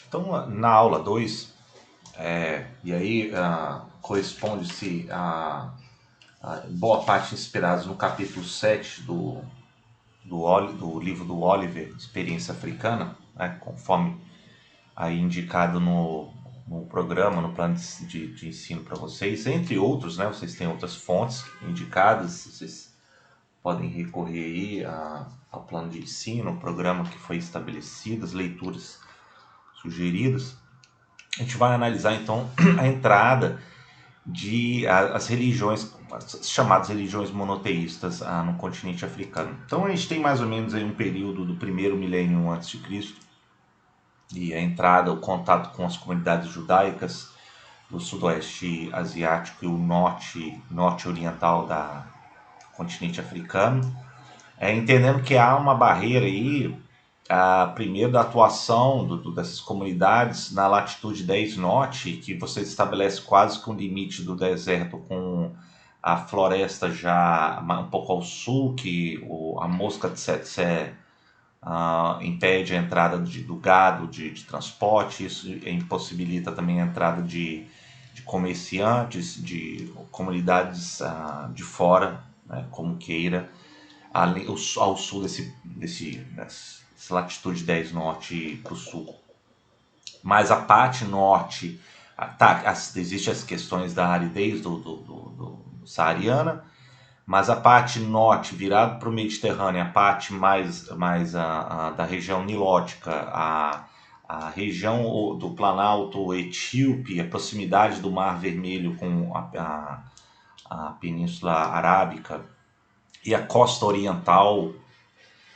Então, na aula 2, e aí corresponde-se a boa parte inspirados no capítulo 7 do livro do Oliver, Experiência Africana, né, conforme aí indicado no programa, no plano de ensino para vocês, entre outros, né, vocês têm outras fontes indicadas, vocês podem recorrer aí ao plano de ensino, o programa que foi estabelecido, as leituras sugeridas. A gente vai analisar então a entrada as religiões, as chamadas religiões monoteístas no continente africano. Então a gente tem mais ou menos aí um período do primeiro milênio antes de Cristo e a entrada, o contato com as comunidades judaicas do sudoeste asiático e o norte oriental do continente africano, entendendo que há uma barreira aí, primeiro da atuação dessas comunidades na latitude 10 norte, que você estabelece quase que um limite do deserto com a floresta já um pouco ao sul, que a mosca de tsetse impede a entrada do gado de transporte, isso impossibilita também a entrada de comerciantes, de comunidades de fora, né, como queira, ao sul dessa latitude 10 norte para o sul. Mas a parte norte, existem as questões da aridez do saariana, mas a parte norte, virado para o Mediterrâneo, a parte mais da região nilótica, a região do Planalto Etíope, a proximidade do Mar Vermelho com a Península Arábica e a costa oriental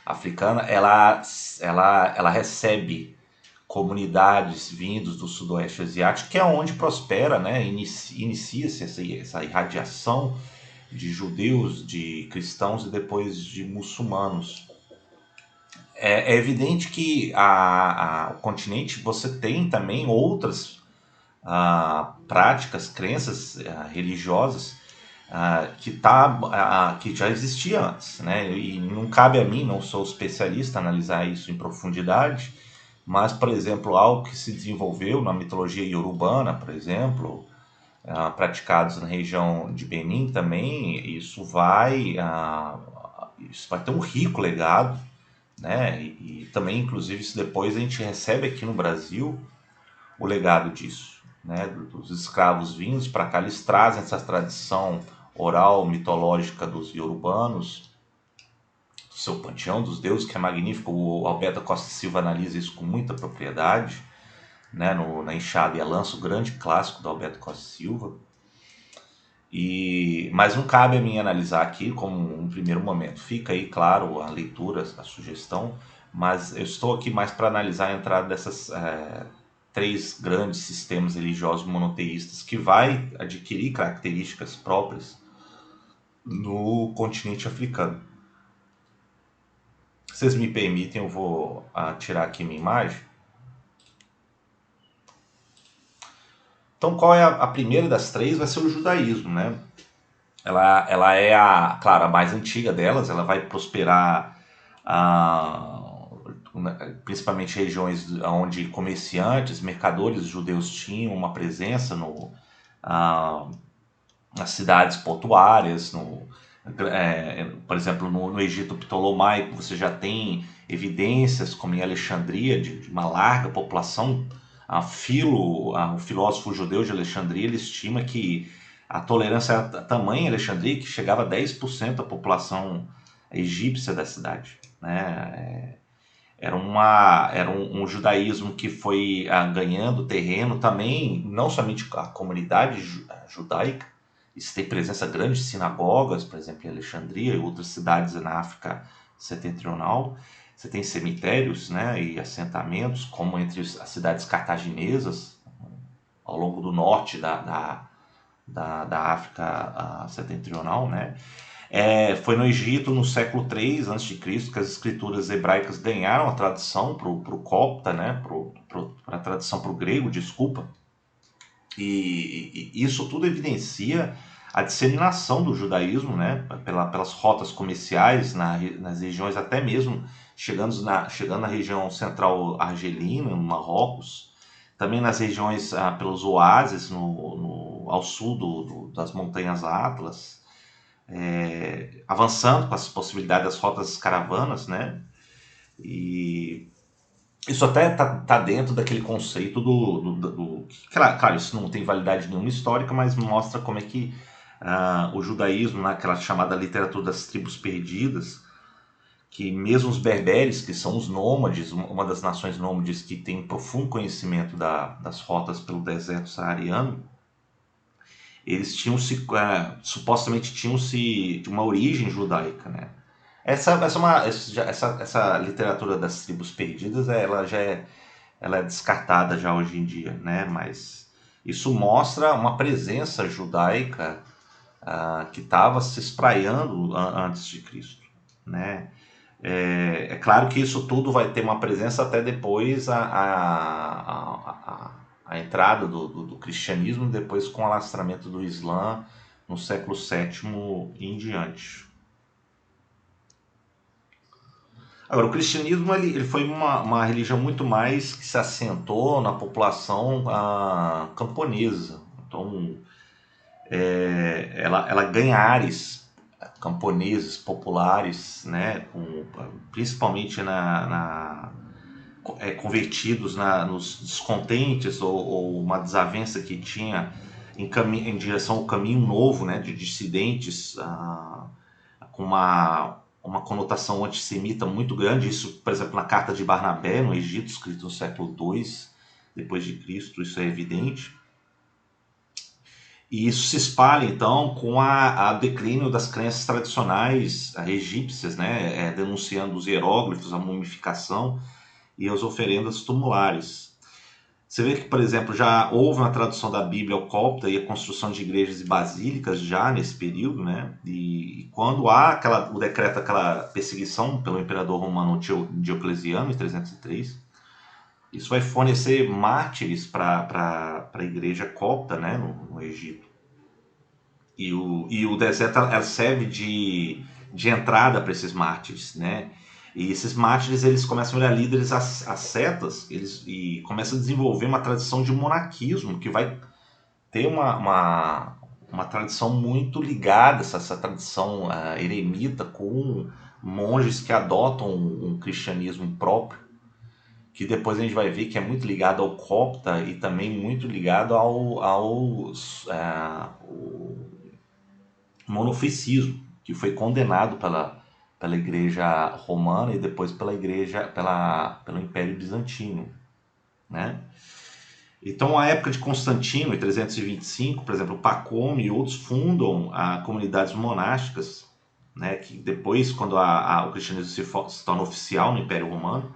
africana, ela recebe comunidades vindos do sudoeste asiático, que é onde prospera, né? Inicia-se essa irradiação de judeus, de cristãos e depois de muçulmanos. É evidente que o continente você tem também outras práticas, crenças religiosas que já existia antes, né? E não cabe a mim, não sou especialista, analisar isso em profundidade, mas, por exemplo, algo que se desenvolveu na mitologia iorubana, por exemplo, praticados na região de Benin também, isso vai ter um rico legado, né? E também, inclusive, isso depois a gente recebe aqui no Brasil o legado disso, né? Dos escravos vindos para cá, eles trazem essa tradição oral, mitológica dos iorubanos, do seu panteão dos deuses, que é magnífico. O Alberto Costa Silva analisa isso com muita propriedade, né, na Enxada e a Lança, o grande clássico do Alberto Costa Silva. Mas não cabe a mim analisar aqui como um primeiro momento. Fica aí, claro, a leitura, a sugestão, mas eu estou aqui mais para analisar a entrada dessas três grandes sistemas religiosos monoteístas que vai adquirir características próprias no continente africano. Se vocês me permitem, eu vou tirar aqui minha imagem. Então, qual é a primeira das três? Vai ser o judaísmo, né? Ela é claro, a mais antiga delas. Ela vai prosperar principalmente regiões onde comerciantes, mercadores judeus tinham uma presença nas cidades portuárias, por exemplo, no Egito Ptolomaico, você já tem evidências, como em Alexandria, de uma larga população. O filósofo judeu de Alexandria, ele estima que a tolerância era tamanha em Alexandria que chegava a 10% da população egípcia da cidade, né? Era um judaísmo que foi ganhando terreno também, não somente a comunidade judaica. Isso tem presença grande de sinagogas, por exemplo, em Alexandria e outras cidades na África setentrional. Você tem cemitérios, né, e assentamentos, como entre as cidades cartaginesas, ao longo do norte da África setentrional, né? Foi no Egito, no século III a.C., que as escrituras hebraicas ganharam a tradução para o copta, né, para a tradução para o grego, desculpa. E isso tudo evidencia a disseminação do judaísmo, né, pelas rotas comerciais nas regiões, até mesmo chegando na região central argelina, no Marrocos, também nas regiões pelos oásis ao sul das montanhas Atlas, avançando com as possibilidades das rotas caravanas, né? E isso até tá dentro daquele conceito claro, isso não tem validade nenhuma histórica, mas mostra como é que o judaísmo, naquela chamada literatura das tribos perdidas, que mesmo os berberes, que são os nômades, uma das nações nômades que tem profundo conhecimento das rotas pelo deserto saariano, eles supostamente tinham-se uma origem judaica, né? Essa literatura das tribos perdidas, ela é descartada já hoje em dia, né? Mas isso mostra uma presença judaica que estava se espraiando antes de Cristo, né? É claro que isso tudo vai ter uma presença até depois a entrada do cristianismo, depois com o alastramento do Islã no século VII e em diante. Agora, o cristianismo ele foi uma religião muito mais que se assentou na população camponesa. Então, ela ganha ares camponeses populares, né, principalmente convertidos nos descontentes ou uma desavença que tinha em direção ao caminho novo, né, de dissidentes com uma conotação antissemita muito grande. Isso, por exemplo, na carta de Barnabé, no Egito, escrito no século II depois de Cristo, isso é evidente. E isso se espalha, então, com a declínio das crenças tradicionais egípcias, né, denunciando os hieróglifos, a mumificação e as oferendas tumulares. Você vê que, por exemplo, já houve uma tradução da Bíblia ao copta e a construção de igrejas e basílicas já nesse período, né? E quando há o decreto, aquela perseguição pelo imperador romano Diocleciano, em 303, isso vai fornecer mártires para a igreja copta, né, no Egito. E o deserto serve de entrada para esses mártires, né? E esses mártires eles começam a virar líderes ascetas, e começam a desenvolver uma tradição de monarquismo que vai ter uma tradição muito ligada, essa tradição eremita, com monges que adotam um cristianismo próprio, que depois a gente vai ver que é muito ligado ao copta e também muito ligado ao monofisismo, que foi condenado pela igreja romana e depois pelo Império Bizantino, né? Então, a época de Constantino, em 325, por exemplo, Pacome e outros fundam comunidades monásticas, né, que depois, quando o cristianismo se torna oficial no Império Romano,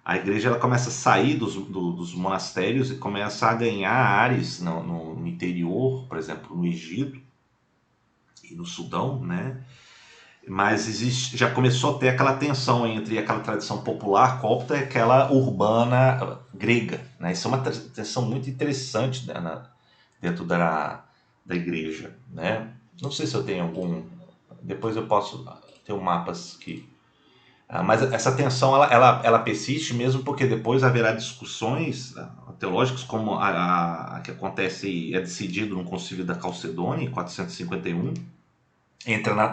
a igreja ela começa a sair dos monastérios e começa a ganhar áreas no interior, por exemplo, no Egito e no Sudão, né? Mas já começou a ter aquela tensão entre aquela tradição popular copta e aquela urbana grega, né? Isso é uma tensão muito interessante, né, dentro da igreja, né? Não sei se eu tenho algum... Depois eu posso ter mapas que... mas essa tensão ela persiste mesmo porque depois haverá discussões teológicas, como a que acontece, é decidido no Concílio da Calcedônia, em 451,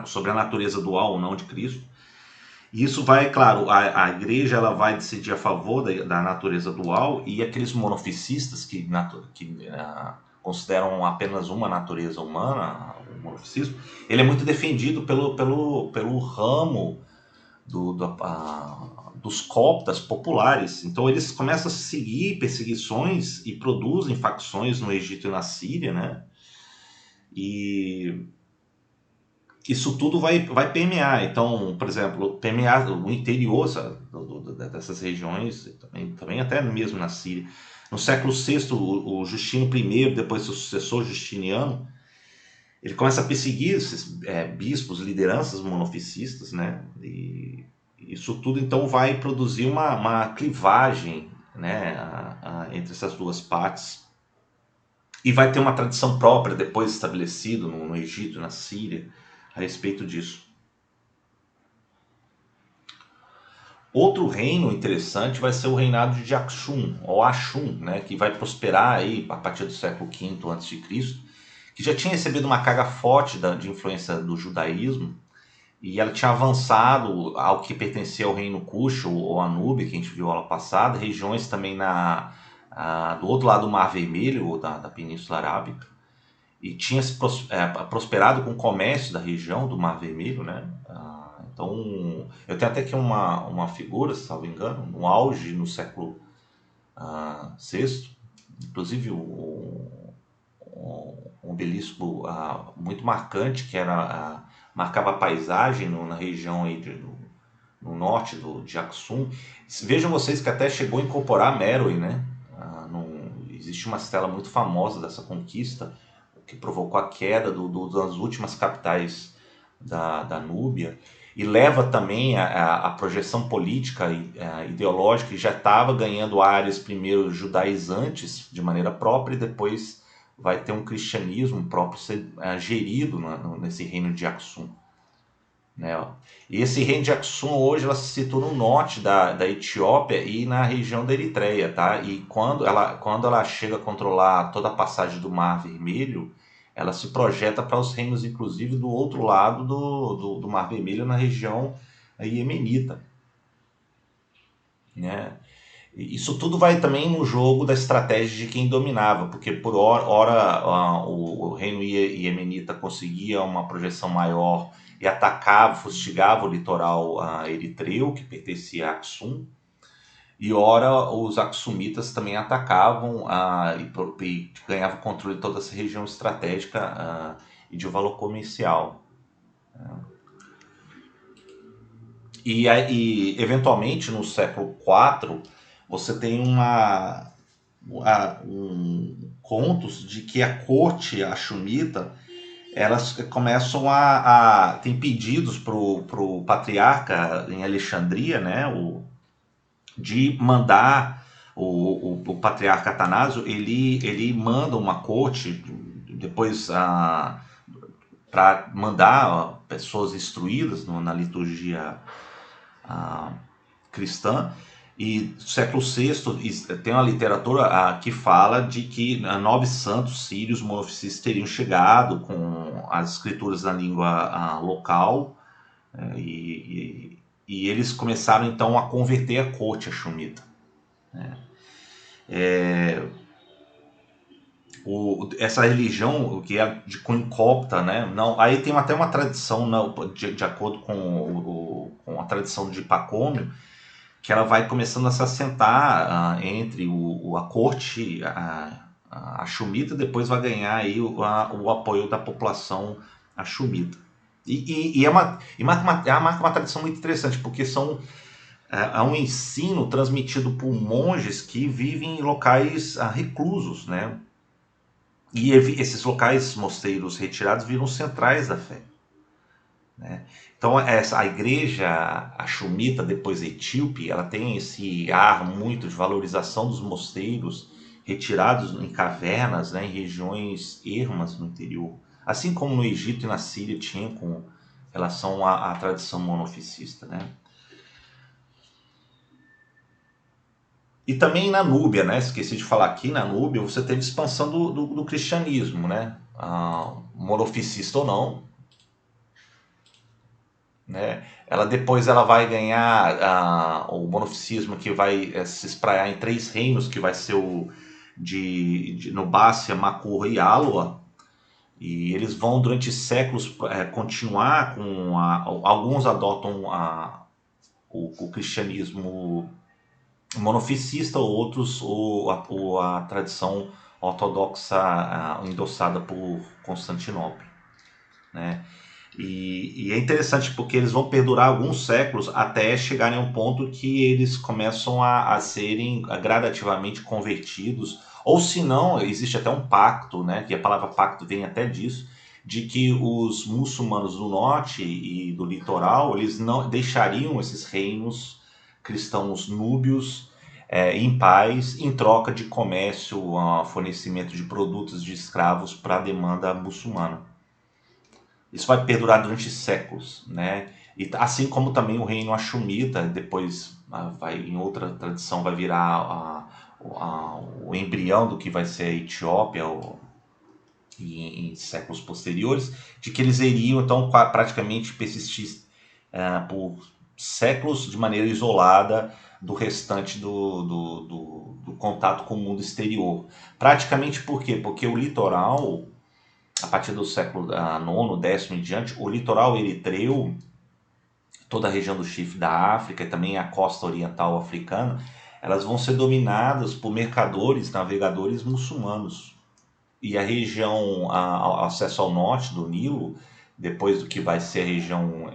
sobre a natureza dual ou não de Cristo. E isso vai, claro, a igreja ela vai decidir a favor da natureza dual, e aqueles monofisistas que consideram apenas uma natureza humana, o monofisismo, ele é muito defendido pelo ramo dos coptas populares. Então eles começam a seguir perseguições e produzem facções no Egito e na Síria, né? E isso tudo vai permear. Então, por exemplo, permear o interior dessas regiões, também até mesmo na Síria. No século VI, o Justino I, depois seu sucessor Justiniano, ele começa a perseguir esses bispos, lideranças monofisistas, né? E isso tudo então vai produzir uma clivagem, né, entre essas duas partes. E vai ter uma tradição própria depois estabelecida no Egito e na Síria a respeito disso. Outro reino interessante vai ser o reinado de Aksum, ou Ashum, né, que vai prosperar aí a partir do século V a.C., que já tinha recebido uma carga forte de influência do judaísmo, e ela tinha avançado ao que pertencia ao reino Kush, ou Anúbia, que a gente viu aula passada, regiões também do outro lado do Mar Vermelho, ou da Península Arábica, e tinha se prosperado com o comércio da região do Mar Vermelho, né? Então, eu tenho até aqui uma figura, se não me engano, no auge, no século VI, inclusive um obelisco muito marcante, que marcava a paisagem na região aí no norte de Aksum. Vejam vocês que até chegou a incorporar Meroe, né? Existe uma estela muito famosa dessa conquista, que provocou a queda das últimas capitais da Núbia, e leva também a projeção política e ideológica, que já estava ganhando áreas primeiro judaizantes de maneira própria, e depois vai ter um cristianismo próprio ser gerido nesse reino de Aksum. Né? E esse reino de Aksum hoje ela se situa no norte da Etiópia e na região da Eritreia, tá? E quando ela chega a controlar toda a passagem do Mar Vermelho, ela se projeta para os reinos, inclusive, do outro lado do Mar Vermelho, na região iemenita, né? Isso tudo vai também no jogo da estratégia de quem dominava, porque por hora o reino iemenita conseguia uma projeção maior e atacava, fustigava o litoral eritreu, que pertencia a Aksum, e ora os aksumitas também atacavam e ganhavam controle de toda essa região estratégica e de valor comercial. E eventualmente no século IV você tem contos de que a corte axumita, elas começam tem pedidos para o patriarca em Alexandria, né, de mandar o patriarca Atanásio, ele manda uma corte depois para mandar pessoas instruídas na liturgia cristã. E no século VI tem uma literatura que fala de que 9 santos sírios monofisistas teriam chegado com as escrituras na língua local, e eles começaram então a converter a corte axumita. Essa religião que é de cunho copta, né? Não, aí tem até uma tradição, de acordo com a tradição de Pacômio, que ela vai começando a se assentar entre a corte axumita, depois vai ganhar aí o apoio da população axumita. E marca uma tradição muito interessante, porque é um ensino transmitido por monges que vivem em locais reclusos, né? E esses locais, mosteiros retirados, viram centrais da fé, né? Então a igreja axumita, depois etíope, ela tem esse ar muito de valorização dos mosteiros retirados em cavernas, né, em regiões ermas no interior, assim como no Egito e na Síria tinha com relação à tradição monofisista, né? E também na Núbia, né? Esqueci de falar aqui, na Núbia você teve expansão do cristianismo, né? Monofisista ou não, né? Depois ela vai ganhar o monofisismo, que vai se espraiar em 3 reinos, que vai ser o de Nubácia, Macurra e Aloa. E eles vão durante séculos continuar com alguns adotam o cristianismo monofisista, outros a tradição ortodoxa endossada por Constantinopla, né? E é interessante porque eles vão perdurar alguns séculos até chegarem a um ponto que eles começam a serem gradativamente convertidos, ou se não, existe até um pacto, né, que a palavra pacto vem até disso, de que os muçulmanos do norte e do litoral, eles não deixariam esses reinos cristãos núbios em paz, em troca de comércio, fornecimento de produtos de escravos para a demanda muçulmana. Isso vai perdurar durante séculos, né? E assim como também o reino Axumita, depois em outra tradição vai virar o embrião do que vai ser a Etiópia em séculos posteriores, de que eles iriam então praticamente persistir por séculos de maneira isolada do restante do contato com o mundo exterior. Praticamente por quê? Porque o litoral, a partir do século IX, X em diante, o litoral eritreu, toda a região do Chifre da África e também a costa oriental africana, elas vão ser dominadas por mercadores, navegadores muçulmanos. E a região, acesso ao norte do Nilo, depois do que vai ser a região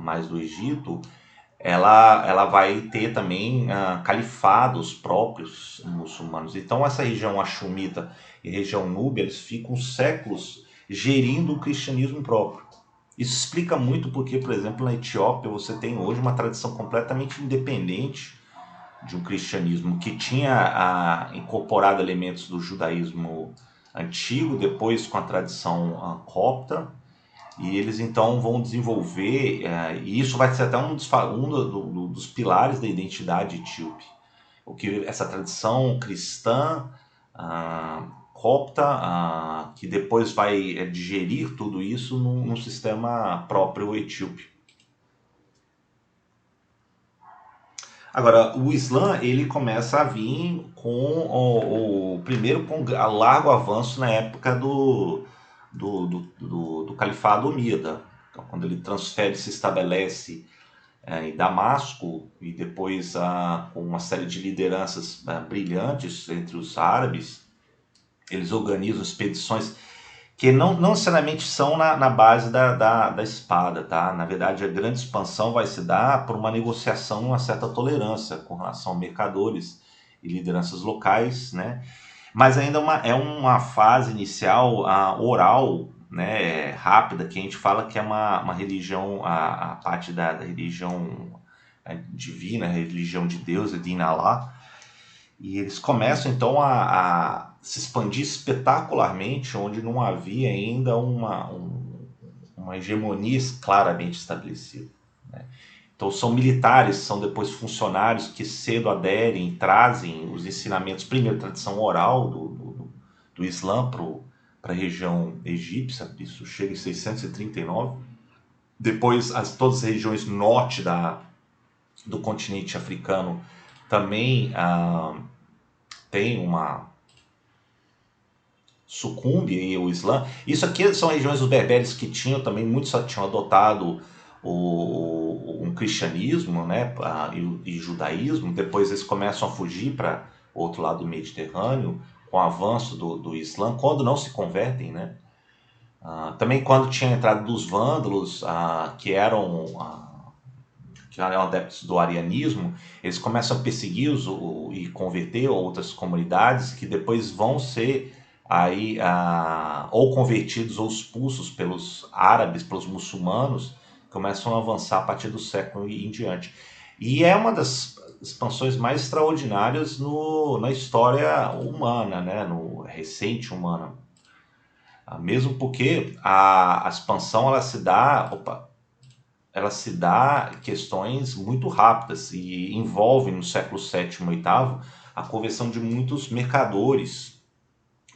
mais do Egito, ela vai ter também califados próprios muçulmanos. Então essa região Axumita e região Núbia, eles ficam séculos gerindo o cristianismo próprio. Isso explica muito porque, por exemplo, na Etiópia você tem hoje uma tradição completamente independente de um cristianismo que tinha incorporado elementos do judaísmo antigo, depois com a tradição copta, e eles então vão desenvolver, e isso vai ser até um dos pilares da identidade etíope, o que essa tradição cristã copta, que depois vai digerir tudo isso num sistema próprio etíope. Agora, o Islã ele começa a vir com primeiro com largo avanço na época do Califado Omida, então, quando ele transfere, se estabelece em Damasco e depois com uma série de lideranças brilhantes entre os árabes, eles organizam expedições que não necessariamente são na base da espada, tá? Na verdade, a grande expansão vai se dar por uma negociação e uma certa tolerância com relação a mercadores e lideranças locais, né? Mas ainda é uma fase inicial oral, né, rápida, que a gente fala que é uma religião, a parte da religião divina, a religião de Deus, de Dinalá, e eles começam então a se expandir espetacularmente, onde não havia ainda uma hegemonia claramente estabelecida, né? Então são militares, são depois funcionários que cedo aderem, trazem os ensinamentos, primeiro tradição oral do Islã para a região egípcia, isso chega em 639. Depois todas as regiões norte do continente africano também tem uma sucumbe o Islã. Isso aqui são regiões dos berberes que tinham também, muitos tinham adotado um cristianismo, né, e judaísmo. Depois eles começam a fugir para o outro lado do Mediterrâneo com o avanço do Islã, quando não se convertem, né. Também quando tinha a entrada dos vândalos, que eram adeptos do arianismo, eles começam a perseguir e converter outras comunidades que depois vão ser aí ou convertidos ou expulsos pelos árabes, pelos muçulmanos, começam a avançar a partir do século em diante. E é uma das expansões mais extraordinárias na história humana, né, no recente humana. Mesmo porque a expansão ela se dá questões muito rápidas e envolve no século VII e VIII a conversão de muitos mercadores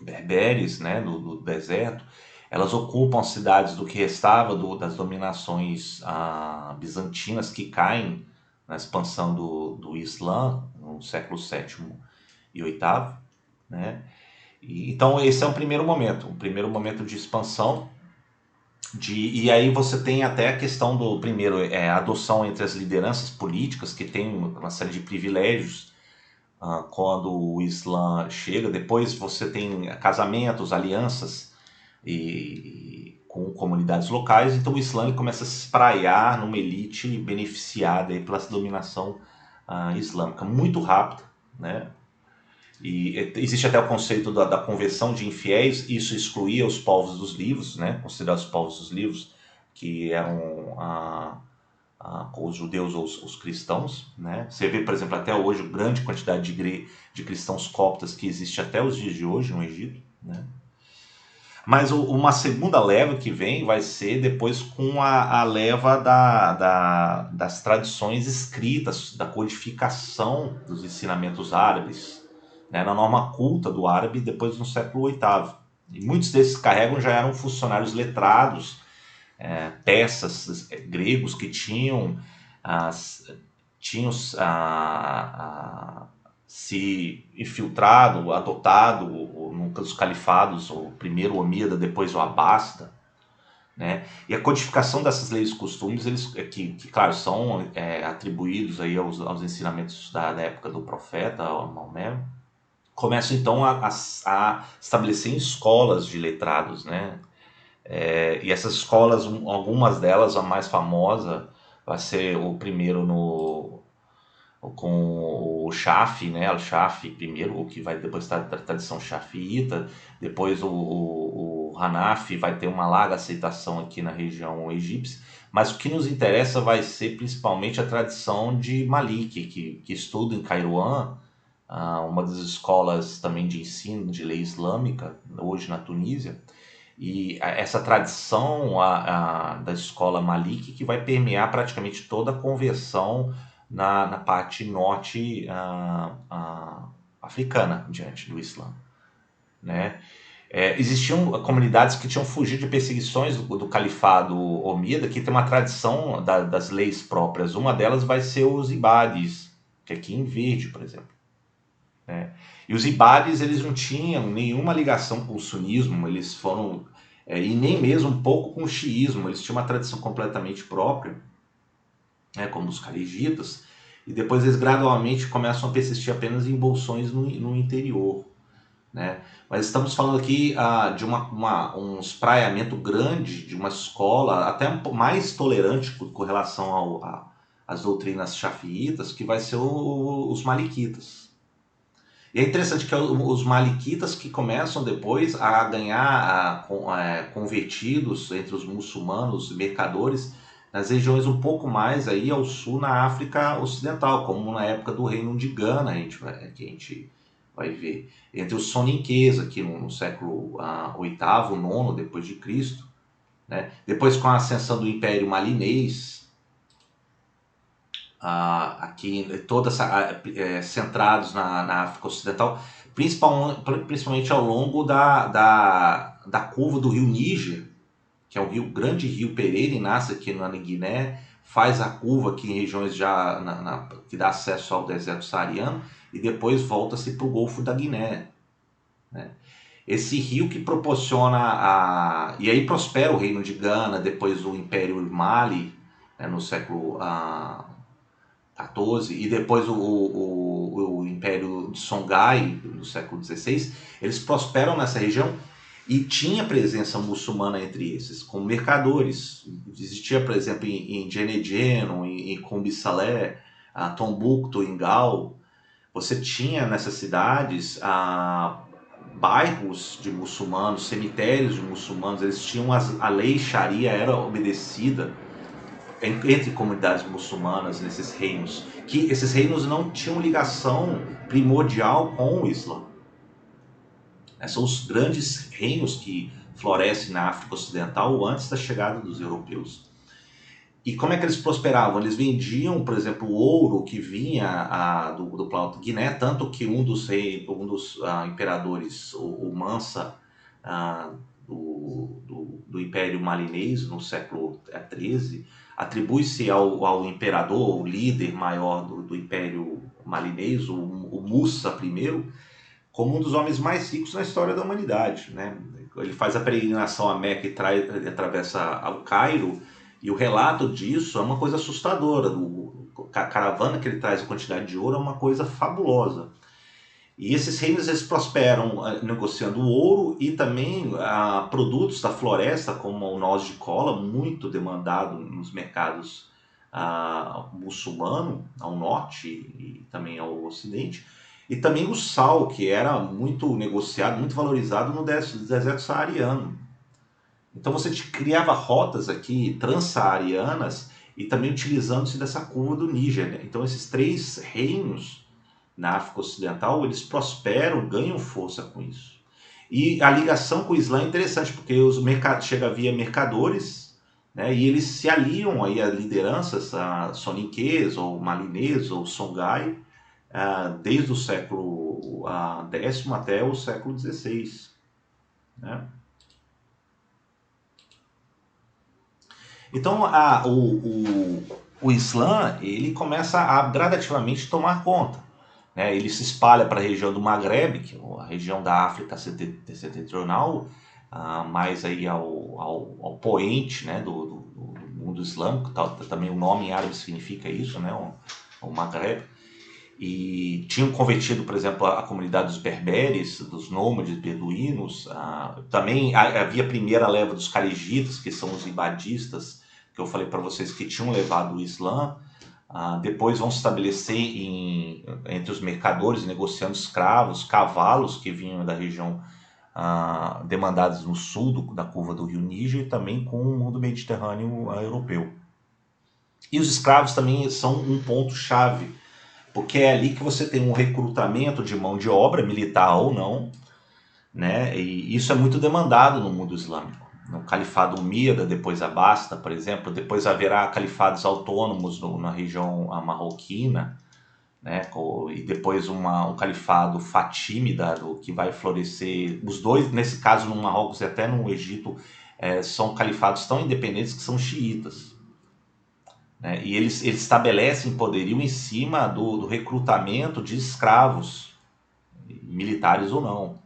berberes, né, do deserto. Elas ocupam as cidades do que restava das dominações bizantinas que caem na expansão do Islã no século VII e VIII, né? Então esse é um primeiro momento de expansão. E aí você tem até a questão do primeiro, a adoção entre as lideranças políticas, que tem uma série de privilégios quando o Islã chega. Depois você tem casamentos, alianças com comunidades locais. Então o Islã começa a se espraiar numa elite beneficiada aí pela dominação islâmica, muito rápida, né? E existe até o conceito da conversão de infiéis. Isso excluía os povos dos livros, né? Considerados os povos dos livros, que eram os judeus ou os cristãos, né? Você vê, por exemplo, até hoje, a grande quantidade de cristãos coptas que existe até os dias de hoje no Egito, né? Mas uma segunda leva que vem vai ser depois com a leva das tradições escritas, da codificação dos ensinamentos árabes, né, na norma culta do árabe depois no século VIII. E muitos desses carregam já eram funcionários letrados, persas, gregos que as, tinham se infiltrado, adotado nos califados, o primeiro Omíada, depois o Abássida, né? E a codificação dessas leis e costumes, que claro, são atribuídos aí aos ensinamentos da época do profeta, Maomé, começam então a estabelecer escolas de letrados, né? E essas escolas, algumas delas, a mais famosa, vai ser o primeiro com o Shafi, né? O Shafi primeiro, o que vai depois estar da tradição Shafiita, depois o Hanafi vai ter uma larga aceitação aqui na região egípcia, mas o que nos interessa vai ser principalmente a tradição de Malik, que estuda em Cairoan, uma das escolas também de ensino de lei islâmica, hoje na Tunísia, e essa tradição da escola Malik que vai permear praticamente toda a conversão na parte norte africana diante do Islã, né? Existiam comunidades que tinham fugido de perseguições do califado omida, que tem uma tradição das leis próprias. Uma delas vai ser os ibades, que é aqui em verde, por exemplo, né? E os ibades, eles não tinham nenhuma ligação com o sunismo, eles foram e nem mesmo um pouco com o xiismo, eles tinham uma tradição completamente própria, né, como os kharigitas, e depois eles gradualmente começam a persistir apenas em bolsões no interior, né? Mas estamos falando aqui de um espraiamento grande de uma escola até mais tolerante com relação às doutrinas xafiitas, que vai ser os maliquitas. E é interessante que os maliquitas que começam depois a ganhar convertidos entre os muçulmanos, mercadores, nas regiões um pouco mais aí ao sul, na África Ocidental, como na época do Reino de Gana, que a gente vai ver. Entre os soninquês, aqui no século VIII, IX depois de Cristo, né? Depois com a ascensão do Império Malinês, aqui toda centrados na África Ocidental, principalmente ao longo da curva do rio Níger, que é o grande rio Pereira, e nasce aqui na Guiné, faz a curva aqui em regiões já que dá acesso ao deserto saariano, e depois volta-se para o Golfo da Guiné, né? Esse rio que proporciona e aí prospera o reino de Gana, depois o Império Mali, né, no século XIV, e depois o Império de Songhai, no século XVI, eles prosperam nessa região e tinha presença muçulmana entre esses, como mercadores. Existia, por exemplo, em Djenedjeno, em Kombi Salé, Tombuctu, em Gal. Você tinha nessas cidades bairros de muçulmanos, cemitérios de muçulmanos, eles tinham a lei Sharia era obedecida entre comunidades muçulmanas nesses reinos, que esses reinos não tinham ligação primordial com o Islã. São os grandes reinos que florescem na África Ocidental antes da chegada dos europeus. E como é que eles prosperavam? Eles vendiam, por exemplo, o ouro que vinha do Planalto Guiné, tanto que um dos imperadores, o Mansa, do Império Malinês, no século XIII, atribui-se ao imperador, o líder maior do Império Malinês, o Mussa I, como um dos homens mais ricos na história da humanidade, né? Ele faz a peregrinação a Meca e atravessa o Cairo, e o relato disso é uma coisa assustadora. A caravana que ele traz, a quantidade de ouro, é uma coisa fabulosa. E esses reinos eles prosperam negociando ouro e também produtos da floresta, como o noz de cola, muito demandado nos mercados muçulmano, ao norte e também ao ocidente. E também o sal, que era muito negociado, muito valorizado no deserto saariano. Então você criava rotas aqui transsaarianas e também utilizando-se dessa curva do Níger, né? Então esses três reinos na África Ocidental, eles prosperam, ganham força com isso. E a ligação com o Islã é interessante, porque chega via mercadores, né, e eles se aliam aí a lideranças soninquês, ou malinês, ou songhai, desde o século X até o século XVI. Né? Então, o Islã ele começa a gradativamente tomar conta. Né? Ele se espalha para a região do Maghreb, que é a região da África setentrional, mais aí ao poente, né, do mundo islâmico. Também o nome em árabe significa isso, né, o Maghreb. E tinham convertido, por exemplo, a comunidade dos berberes, dos nômades beduínos. Também havia a primeira leva dos kharijitas, que são os ibadistas, que eu falei para vocês que tinham levado o Islã. Depois vão se estabelecer entre os mercadores, negociando escravos, cavalos que vinham da região demandados no sul da curva do rio Níger, e também com o mundo mediterrâneo europeu. E os escravos também são um ponto-chave, porque é ali que você tem um recrutamento de mão de obra, militar ou não, né? E isso é muito demandado no mundo islâmico. No califado Umíada, depois Abasta, por exemplo, depois haverá califados autônomos na região marroquina, né? E depois um califado fatímida que vai florescer. Os dois, nesse caso no Marrocos e até no Egito, são califados tão independentes que são xiitas. Né? E eles estabelecem poderio em cima do recrutamento de escravos, militares ou não.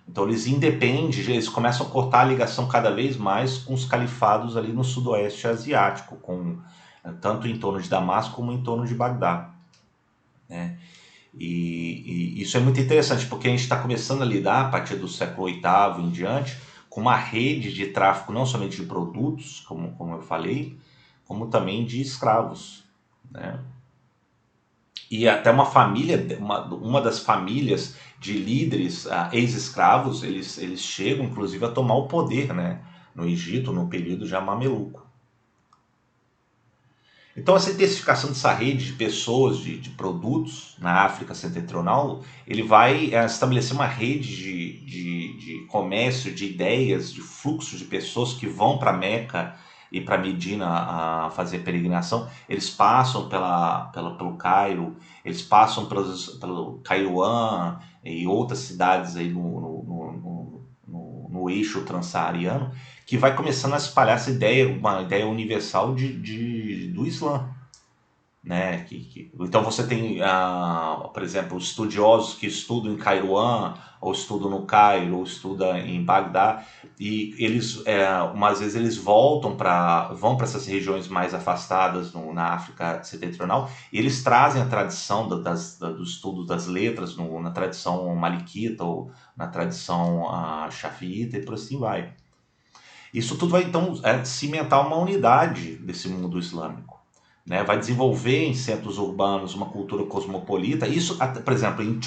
Então eles independem, eles começam a cortar a ligação cada vez mais com os califados ali no sudoeste asiático, tanto em torno de Damasco como em torno de Bagdá. Né? E isso é muito interessante, porque a gente está começando a lidar, a partir do século VIII em diante, com uma rede de tráfico não somente de produtos, como eu falei, como também de escravos. Né? E até uma família, uma das famílias de líderes ex-escravos, eles chegam inclusive a tomar o poder, né, no Egito, no período já mameluco. Então essa intensificação dessa rede de pessoas, de produtos na África setentrional, ele vai estabelecer uma rede de comércio, de ideias, de fluxo de pessoas que vão para Meca e para Medina a fazer peregrinação. Eles passam pelo Cairo, eles passam pelo Cairuã e outras cidades aí no eixo transsaariano, que vai começando a espalhar essa ideia, uma ideia universal do Islã. Né? Então você tem, por exemplo, estudiosos que estudam em Cairuã, ou estudam no Cairo, ou estudam em Bagdá, e eles, umas vezes eles vão para essas regiões mais afastadas na África setentrional, e eles trazem a tradição do estudo das letras na tradição maliquita, ou na tradição xafiita, e por assim vai. Isso tudo vai então cimentar uma unidade desse mundo islâmico. Né? Vai desenvolver em centros urbanos uma cultura cosmopolita. Isso, por exemplo, em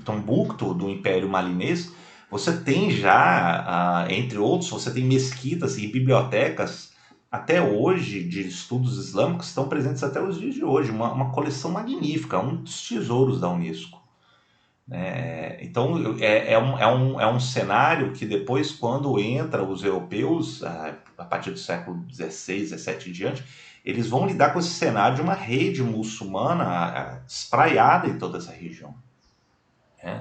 Tombuctu, do Império Malinês, você tem já, entre outros, você tem mesquitas e bibliotecas até hoje de estudos islâmicos que estão presentes até os dias de hoje. Uma coleção magnífica, um dos tesouros da Unesco. Então é um cenário que depois, quando entra os europeus, a partir do século XVI, XVII em diante, eles vão lidar com esse cenário de uma rede muçulmana espraiada em toda essa região. Né?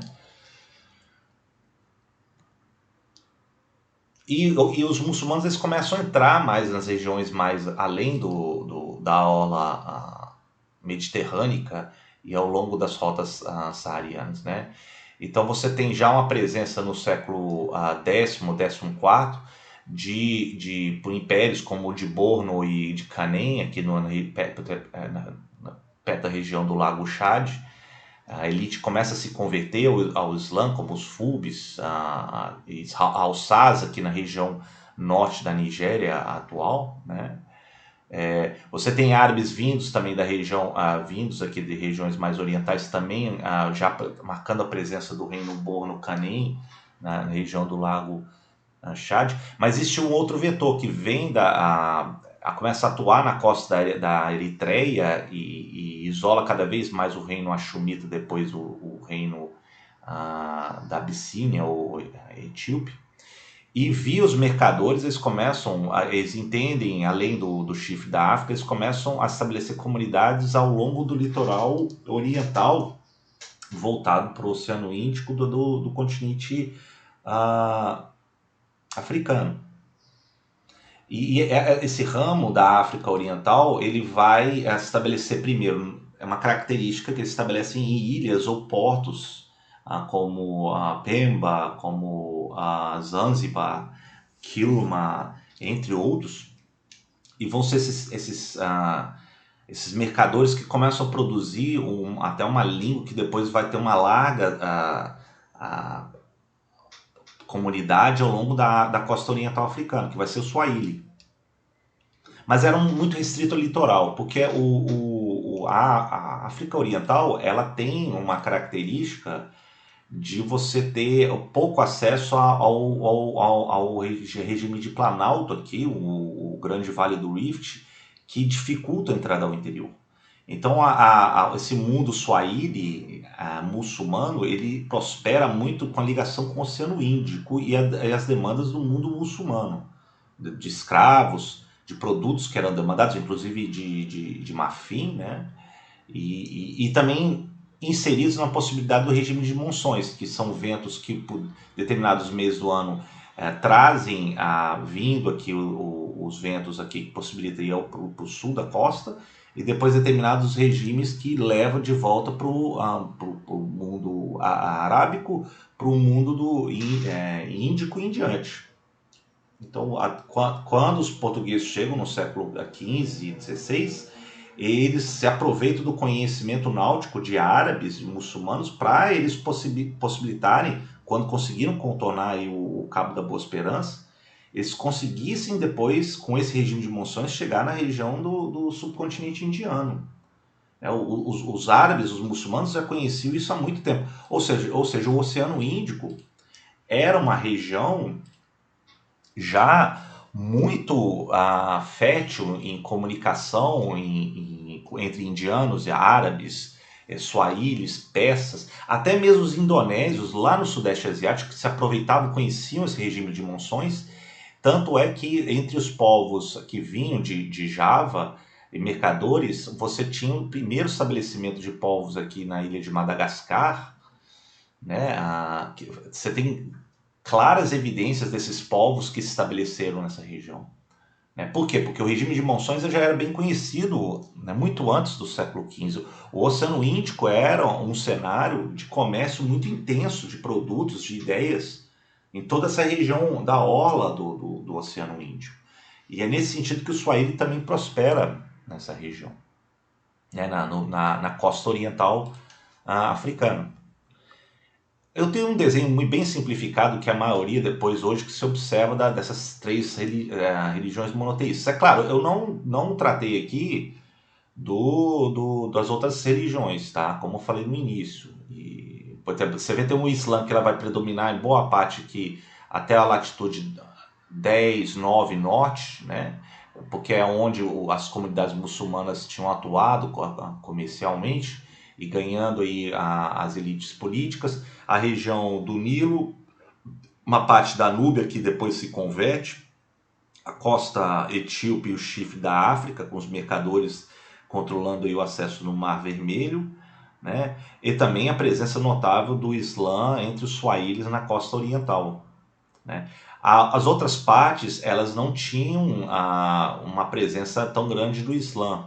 E os muçulmanos eles começam a entrar mais nas regiões mais além da orla mediterrânea e ao longo das rotas saarianas, né? Então você tem já uma presença no século X, XIV, por impérios como o de Borno e de Canem, aqui perto da região do Lago Chad. A elite começa a se converter ao Islã, como os Fubis, Al-Saz, aqui na região norte da Nigéria atual, né? Você tem árabes vindos também da região, vindos aqui de regiões mais orientais também, já marcando a presença do reino Borno Canem, na região do Lago Chad. Mas existe um outro vetor que vem começa a atuar na costa da Eritreia e isola cada vez mais o reino Hashemita, depois o reino da Abissínia ou Etíope. E via os mercadores, eles entendem, além do chifre da África, eles começam a estabelecer comunidades ao longo do litoral oriental, voltado para o Oceano Índico do continente africano. E esse ramo da África Oriental, ele vai estabelecer primeiro, é uma característica que eles estabelecem em ilhas ou portos, como a Pemba, como a Zanzibar, Kilma, entre outros, e vão ser esses mercadores que começam a produzir até uma língua que depois vai ter uma larga comunidade ao longo da costa oriental africana, que vai ser o Swahili. Mas era muito restrito ao litoral, porque a África Oriental, ela tem uma característica de você ter pouco acesso ao regime de Planalto aqui, o Grande Vale do Rift, que dificulta a entrada ao interior. Então esse mundo Swahili muçulmano, ele prospera muito com a ligação com o Oceano Índico e as demandas do mundo muçulmano, de escravos, de produtos que eram demandados, inclusive de marfim, né? E também inseridos na possibilidade do regime de monções, que são ventos que por determinados meses do ano trazem vindo aqui os ventos aqui que possibilitariam para o sul da costa, e depois determinados regimes que levam de volta para o mundo arábico, para o mundo índico e em diante. Então, quando os portugueses chegam no século XV e XVI, eles se aproveitam do conhecimento náutico de árabes e muçulmanos para eles possibilitarem, quando conseguiram contornar aí o Cabo da Boa Esperança, eles conseguissem depois, com esse regime de monções, chegar na região do subcontinente indiano. Os árabes, os muçulmanos já conheciam isso há muito tempo. Ou seja, o Oceano Índico era uma região já muito fértil em comunicação entre indianos e árabes, suaílis, persas, até mesmo os indonésios lá no Sudeste Asiático que se aproveitavam, conheciam esse regime de monções. Tanto é que entre os povos que vinham de Java e mercadores, você tinha o primeiro estabelecimento de povos aqui na ilha de Madagascar, né? Você tem claras evidências desses povos que se estabeleceram nessa região. Por quê? Porque o regime de monções já era bem conhecido, né, muito antes do século XV. O Oceano Índico era um cenário de comércio muito intenso de produtos, de ideias, em toda essa região da orla do Oceano Índico. E é nesse sentido que o Swahili também prospera nessa região, né, na costa oriental africana. Eu tenho um desenho muito bem simplificado que a maioria depois hoje que se observa dessas três religiões monoteístas. É claro, eu não tratei aqui das outras religiões, tá? Como eu falei no início. E, por exemplo, você vê tem um Islã que ela vai predominar em boa parte aqui até a latitude 10, 9 norte, né? Porque é onde as comunidades muçulmanas tinham atuado comercialmente e ganhando aí as elites políticas. A região do Nilo, uma parte da Núbia que depois se converte, a costa etíope e o chifre da África, com os mercadores controlando aí o acesso no Mar Vermelho, né? E também a presença notável do Islã entre os Swahilis na costa oriental, né? As outras partes, elas não tinham uma presença tão grande do Islã,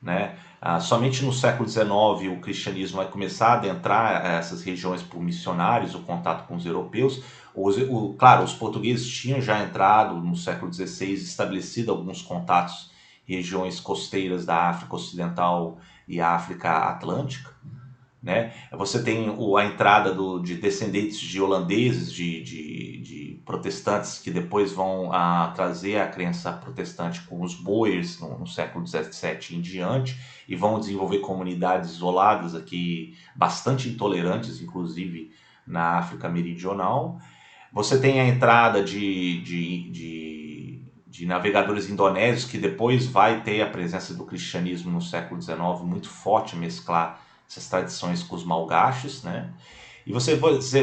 né? Somente no século XIX o cristianismo vai começar a adentrar essas regiões por missionários, o contato com os europeus. Claro, os portugueses tinham já entrado no século XVI, estabelecido alguns contatos em regiões costeiras da África Ocidental e África Atlântica, né? Você tem a entrada de descendentes de holandeses, de protestantes que depois vão trazer a crença protestante com os boers no século XVII em diante, e vão desenvolver comunidades isoladas aqui, bastante intolerantes, inclusive na África Meridional. Você tem a entrada de navegadores indonésios, que depois vai ter a presença do cristianismo no século XIX muito forte, mesclar essas tradições com os malgaches, né? E você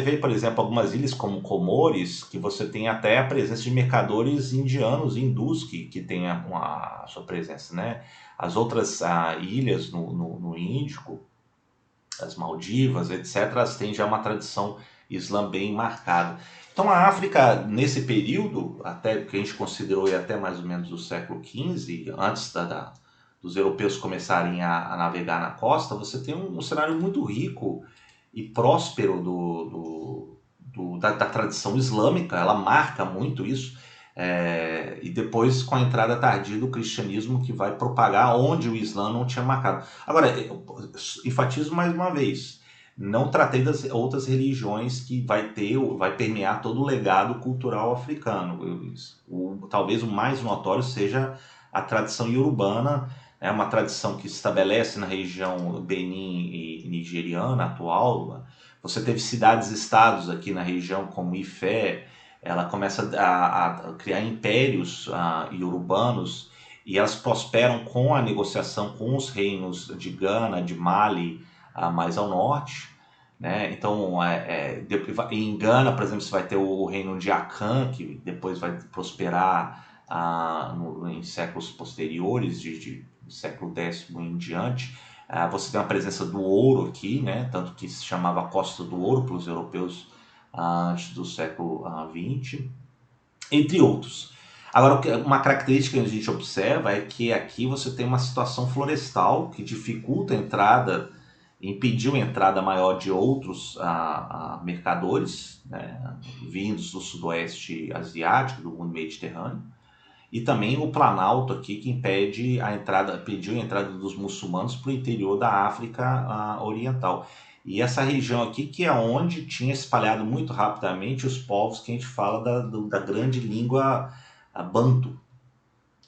vê, por exemplo, algumas ilhas como Comores, que você tem até a presença de mercadores indianos, hindus, que tem a sua presença, né? As outras ilhas no Índico, as Maldivas, etc., elas têm já uma tradição islã bem marcada. Então a África, nesse período, até que a gente considerou até mais ou menos o século XV, antes dos europeus começarem a navegar na costa, você tem um cenário muito rico e próspero da tradição islâmica, ela marca muito isso. E depois com a entrada tardia do cristianismo que vai propagar onde o Islã não tinha marcado. Agora, eu enfatizo mais uma vez, não tratei das outras religiões que vai permear todo o legado cultural africano. Talvez o mais notório seja a tradição iorubana, é uma tradição que se estabelece na região Benin e nigeriana atual. Você teve cidades-estados aqui na região, como Ifé, ela começa a criar impérios iorubanos e elas prosperam com a negociação com os reinos de Gana, de Mali, mais ao norte. Né? Então, em Gana, por exemplo, você vai ter o reino de Akan, que depois vai prosperar em séculos posteriores, de século X em diante. Você tem a presença do ouro aqui, né? Tanto que se chamava Costa do Ouro para os europeus antes do século XX, entre outros. Agora, uma característica que a gente observa é que aqui você tem uma situação florestal que dificulta a entrada, impediu a entrada maior de outros mercadores, né, vindos do sudoeste asiático, do mundo mediterrâneo, e também o Planalto aqui que impediu a entrada dos muçulmanos para o interior da África Oriental. E essa região aqui que é onde tinha espalhado muito rapidamente os povos que a gente fala da grande língua Banto.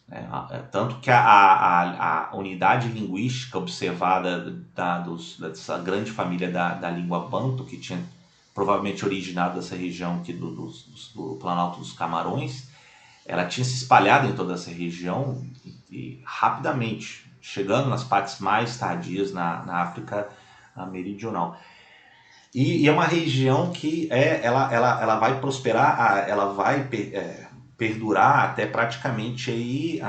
Né? Tanto que a unidade linguística observada dessa grande família da língua Banto, que tinha provavelmente originado dessa região aqui do Planalto dos Camarões, ela tinha se espalhado em toda essa região e rapidamente, chegando nas partes mais tardias na África meridional. E é uma região que ela vai prosperar, ela vai perdurar até praticamente aí,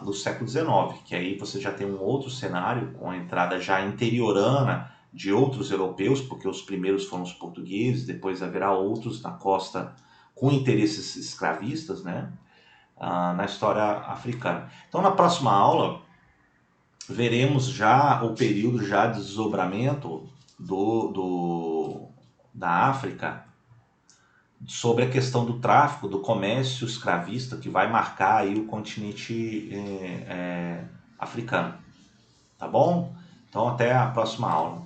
no século XIX, que aí você já tem um outro cenário com a entrada já interiorana de outros europeus, porque os primeiros foram os portugueses, depois haverá outros na costa com interesses escravistas, né? Na história africana. Então, na próxima aula, veremos já o período já de desdobramento da África sobre a questão do tráfico, do comércio escravista que vai marcar aí o continente africano. Tá bom? Então, até a próxima aula.